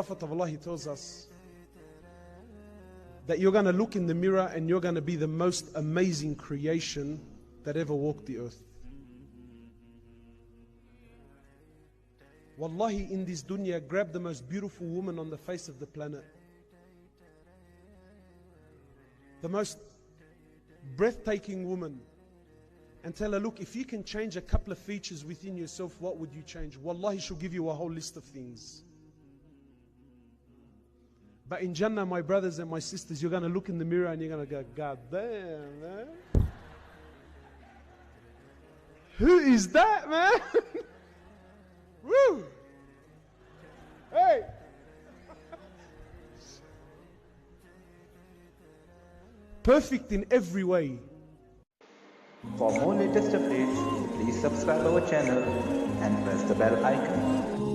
Prophet of Allah, he tells us that you're going to look in the mirror and you're going to be the most amazing creation that ever walked the earth. Wallahi, in this dunya, grab the most beautiful woman on the face of the planet. The most breathtaking woman. And tell her, look, if you can change a couple of features within yourself, what would you change? Wallahi, she'll give you a whole list of things. But in Jannah, my brothers and my sisters, you're going to look in the mirror and you're going to go, God damn, man. Who is that, man? Woo! Hey! Perfect in every way. For more latest updates, please subscribe our channel and press the bell icon.